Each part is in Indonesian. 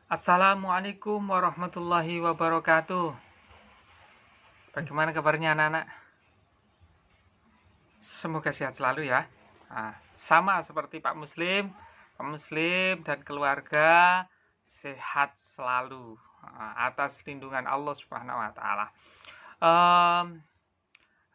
Assalamualaikum warahmatullahi wabarakatuh. Bagaimana kabarnya anak-anak? Semoga sehat selalu ya. Sama seperti Pak Muslim dan keluarga sehat selalu atas lindungan Allah Subhanahu wa taala.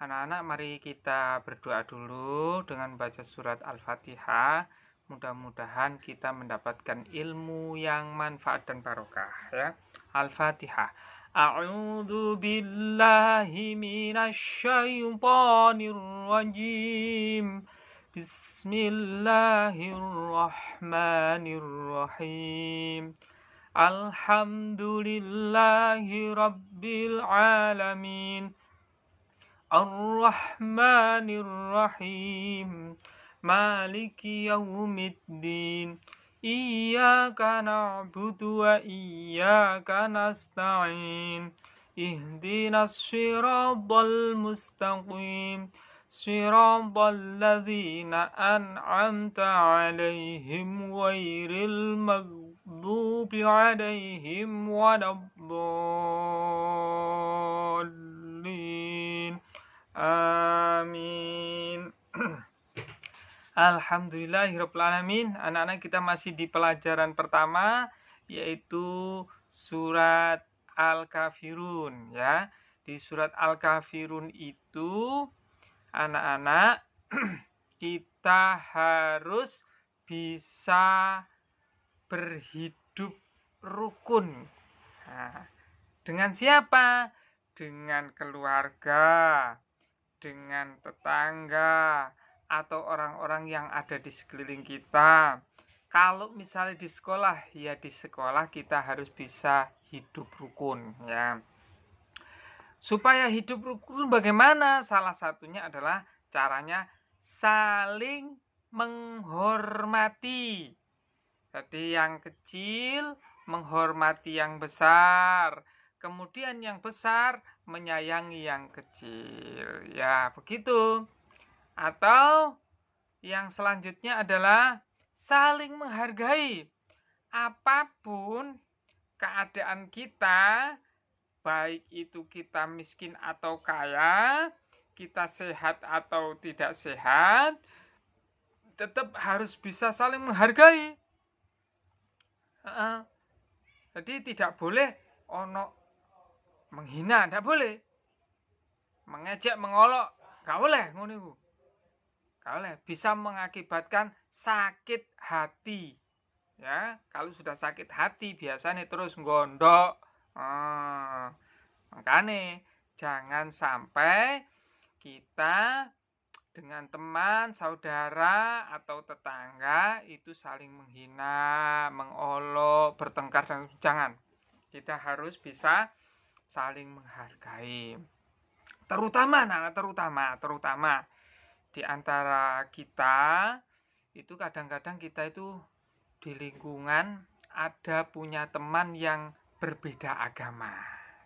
Anak-anak, mari kita berdoa dulu dengan baca surat Al-Fatihah. Mudah-mudahan kita mendapatkan ilmu yang manfaat dan barokah ya. Al-Fatihah. A'udzu billahi minasyaitonir rajim. Bismillahirrahmanirrahim. Alhamdulillahi rabbil alamin. Ar-Rahmanir-Rahim. Maliki yaumiddin. Iyyaka na'budu wa iyyaka nasta'in. Ihdinas siratal mustaqim. Siratal ladzina an'amta 'alaihim ghairil maghdubi 'alaihim waladdallin. Amin. Alhamdulillahirrahmanirrahim. Anak-anak, kita masih di pelajaran pertama, yaitu surat Al-Kafirun ya. Di surat Al-Kafirun itu anak-anak kita harus bisa berhidup rukun. Dengan siapa? Dengan keluarga, dengan tetangga, atau orang-orang yang ada di sekeliling kita. Kalau misalnya di sekolah, ya di sekolah kita harus bisa hidup rukun ya. Supaya hidup rukun bagaimana? Salah satunya adalah caranya saling menghormati. Jadi yang kecil menghormati yang besar, kemudian yang besar menyayangi yang kecil. Ya, begitu. Atau yang selanjutnya adalah saling menghargai. Apapun keadaan kita, baik itu kita miskin atau kaya, kita sehat atau tidak sehat, tetap harus bisa saling menghargai. Jadi tidak boleh menghina, tidak boleh. Mengejek, mengolok, gak boleh ngono iku. Gak boleh, bisa mengakibatkan sakit hati. Ya, kalau sudah sakit hati biasanya terus gondok. Makanya jangan sampai kita dengan teman, saudara, atau tetangga itu saling menghina, mengolok, bertengkar, dan jangan. Kita harus bisa saling menghargai. Terutama di antara kita itu kadang-kadang kita itu di lingkungan ada punya teman yang berbeda agama.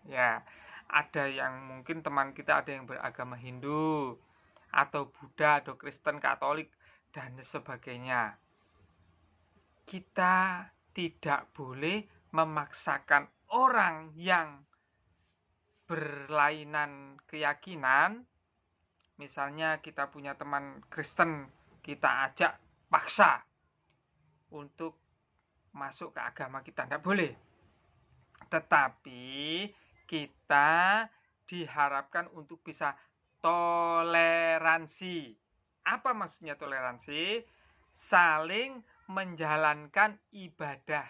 Ya, ada yang mungkin teman kita ada yang beragama Hindu atau Buddha atau Kristen, Katolik dan sebagainya. Kita tidak boleh memaksakan orang yang berlainan keyakinan. Misalnya kita punya teman Kristen, kita ajak paksa untuk masuk ke agama kita, tidak boleh. Tetapi kita diharapkan untuk bisa toleransi. Apa maksudnya toleransi? Saling menjalankan ibadah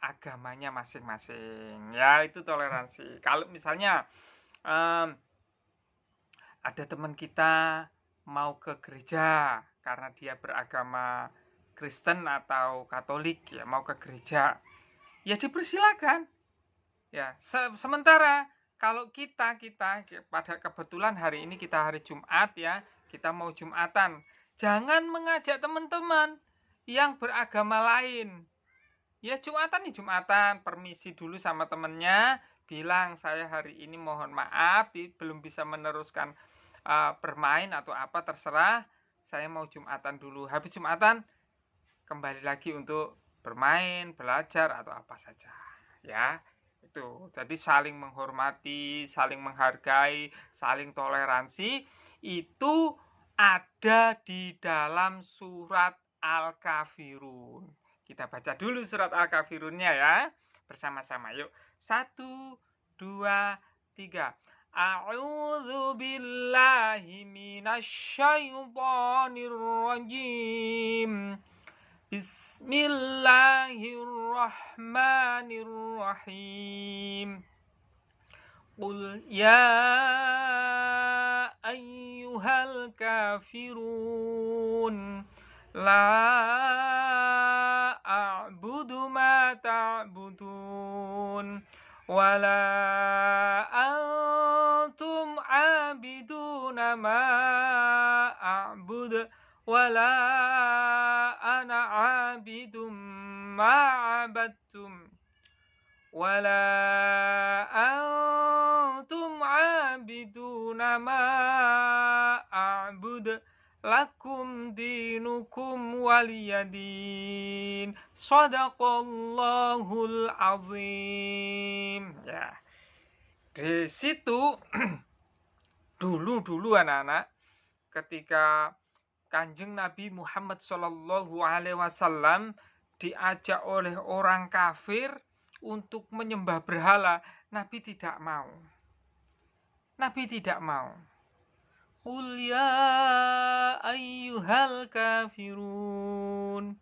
agamanya masing-masing. Ya, itu toleransi. Kalau misalnya ada teman kita mau ke gereja karena dia beragama Kristen atau Katolik, ya mau ke gereja, ya dipersilakan. Ya, sementara kalau kita pada kebetulan hari ini kita hari Jumat ya, kita mau Jumatan, jangan mengajak teman-teman yang beragama lain. Ya Jumatan, permisi dulu sama temennya, bilang saya hari ini mohon maaf belum bisa meneruskan bermain atau apa, terserah, saya mau Jumatan dulu. Habis Jumatan kembali lagi untuk bermain, belajar atau apa saja, ya. Itu. Jadi saling menghormati, saling menghargai, saling toleransi itu ada di dalam surat Al-Kafirun. Kita baca dulu surat Al-Kafirunnya ya, bersama-sama. Yuk. 1, 2, 3. A'udzu billahi minasyaitonir rajim. Bismillahirrahmanirrahim. Qul ya ayyuhal kafirun la a'budu ma ta'budun wala antum 'abiduna ma a'bud wala ana 'abidum ma 'abadtum wala antum 'abiduna ma a'bud lakum dinukum waliyadin. Shadaqallahul azim. Ya. Di situ dulu anak-anak, ketika Kanjeng Nabi Muhammad SAW diajak oleh orang kafir untuk menyembah berhala, Nabi tidak mau. Qul ya ayyuhal kafirun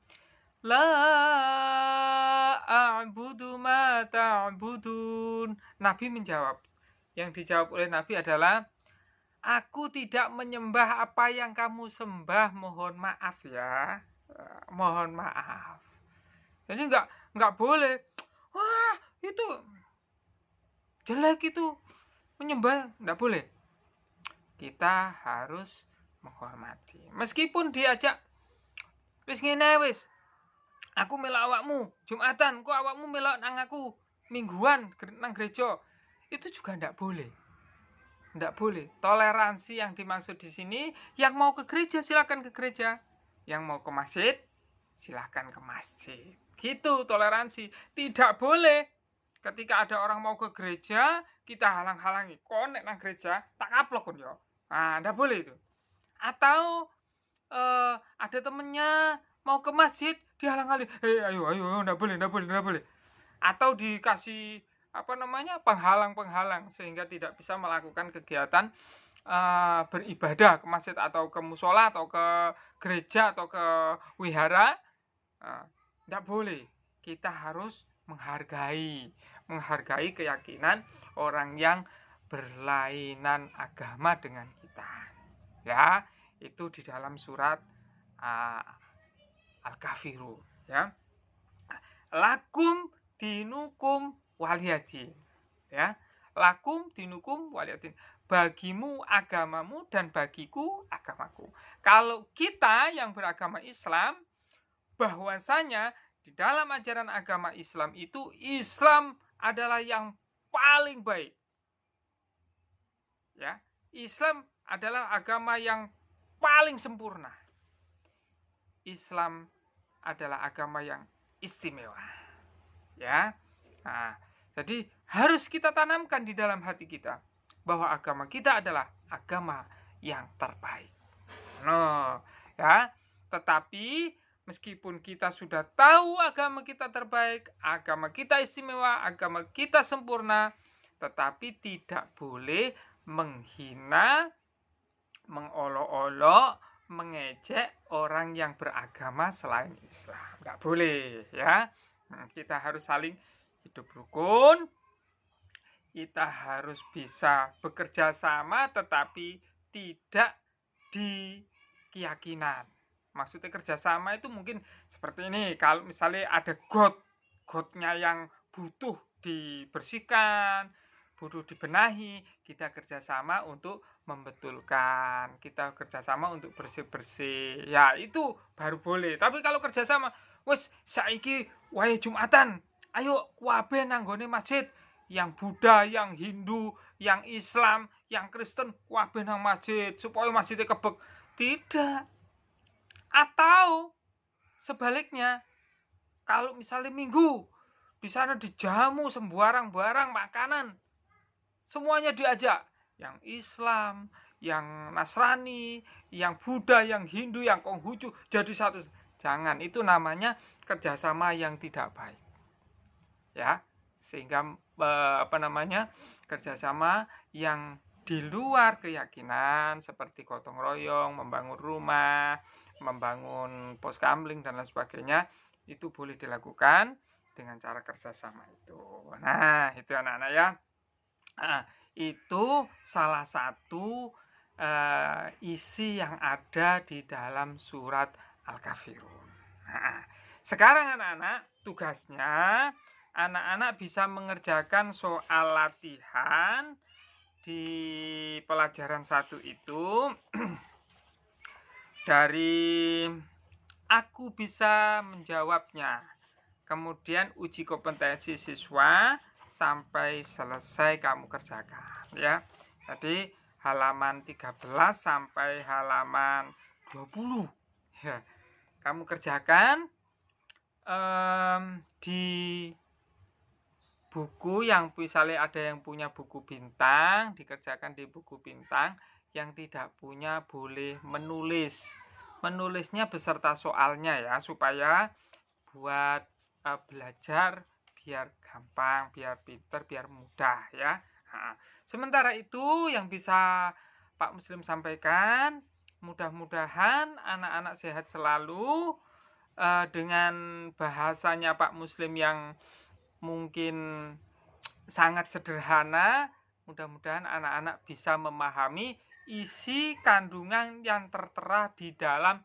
la a'budu ma ta'budun. Nabi menjawab. Yang dijawab oleh Nabi adalah, aku tidak menyembah apa yang kamu sembah, mohon maaf ya. Mohon maaf. Jadi enggak boleh. Wah, itu jelek itu. Menyembah enggak boleh. Kita harus menghormati. Meskipun diajak, wis ngene wis. Aku melok awakmu Jumatan, kok awakmu melok nang aku mingguan nang gereja. Itu juga enggak boleh. Enggak boleh. Toleransi yang dimaksud di sini, yang mau ke gereja silakan ke gereja. Yang mau ke masjid silakan ke masjid. Gitu toleransi. Tidak boleh ketika ada orang mau ke gereja, kita halang-halangi. Kon nek nang gereja tak kaplok kon yo. Nah, enggak boleh itu. Atau ada temennya mau ke masjid dihalang-halangi. Ayo, enggak boleh. Atau dikasih penghalang sehingga tidak bisa melakukan kegiatan beribadah ke masjid atau ke musola atau ke gereja atau ke wihara. Tidak boleh. Kita harus menghargai keyakinan orang yang berlainan agama dengan kita. Ya, itu di dalam surat Al-Kafirun. Ya, lakum dinukum waliyadin. Ya, lakum dinukum waliyadin. Bagimu agamamu dan bagiku agamaku. Kalau kita yang beragama Islam, bahwasanya di dalam ajaran agama Islam itu, Islam adalah yang paling baik. Ya, Islam adalah agama yang paling sempurna. Islam adalah agama yang istimewa. Ya. Nah, jadi harus kita tanamkan di dalam hati kita bahwa agama kita adalah agama yang terbaik. Nah, ya. Tetapi meskipun kita sudah tahu agama kita terbaik, agama kita istimewa, agama kita sempurna, tetapi tidak boleh menghina, mengolok-olok, mengejek orang yang beragama selain Islam. Nggak boleh, ya. Kita harus saling hidup rukun. Kita harus bisa bekerja sama, tetapi tidak di keyakinan. Maksudnya kerjasama itu mungkin seperti ini. Kalau misalnya ada gotnya yang butuh dibersihkan, butuh dibenahi, kita kerjasama untuk membetulkan, kita kerjasama untuk bersih-bersih. Ya, itu baru boleh. Tapi kalau kerjasama, wes saiki wae Jumatan, ayo kabeh nang nggone masjid, yang Buddha, yang Hindu, yang Islam, yang Kristen, kabeh nang masjid supaya masjidnya kebek. Tidak. Atau sebaliknya, kalau misalnya Minggu, di sana dijamu sembarang-barang makanan, semuanya diajak, yang Islam, yang Nasrani, yang Buddha, yang Hindu, yang Konghucu, jadi satu. Jangan, itu namanya kerjasama yang tidak baik, ya. Sehingga kerjasama yang di luar keyakinan seperti gotong royong, membangun rumah, membangun pos kamling dan lain sebagainya, itu boleh dilakukan dengan cara kerjasama itu. Nah, itu anak-anak ya. Nah, itu salah satu isi yang ada di dalam surat Al-Kafirun. Nah, sekarang anak-anak, tugasnya anak-anak bisa mengerjakan soal latihan di pelajaran 1 itu dari aku bisa menjawabnya. Kemudian uji kompetensi siswa sampai selesai kamu kerjakan, ya. Jadi halaman 13 sampai halaman 20, ya. Kamu kerjakan di buku yang misalnya ada yang punya buku bintang, dikerjakan di buku bintang. Yang tidak punya boleh menulisnya beserta soalnya, ya, supaya buat belajar biar gampang, biar pinter, biar mudah, ya. Nah, sementara itu yang bisa Pak Muslim sampaikan, mudah-mudahan anak-anak sehat selalu dengan bahasanya Pak Muslim yang mungkin sangat sederhana. Mudah-mudahan anak-anak bisa memahami isi kandungan yang tertera di dalam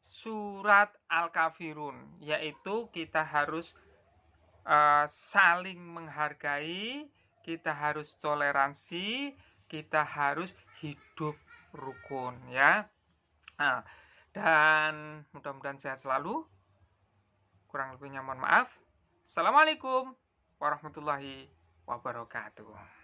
surat Al-Kafirun, yaitu kita harus saling menghargai, kita harus toleransi, kita harus hidup rukun, ya. Nah, dan mudah-mudahan sehat selalu. Kurang lebihnya mohon maaf. Assalamualaikum warahmatullahi wabarakatuh.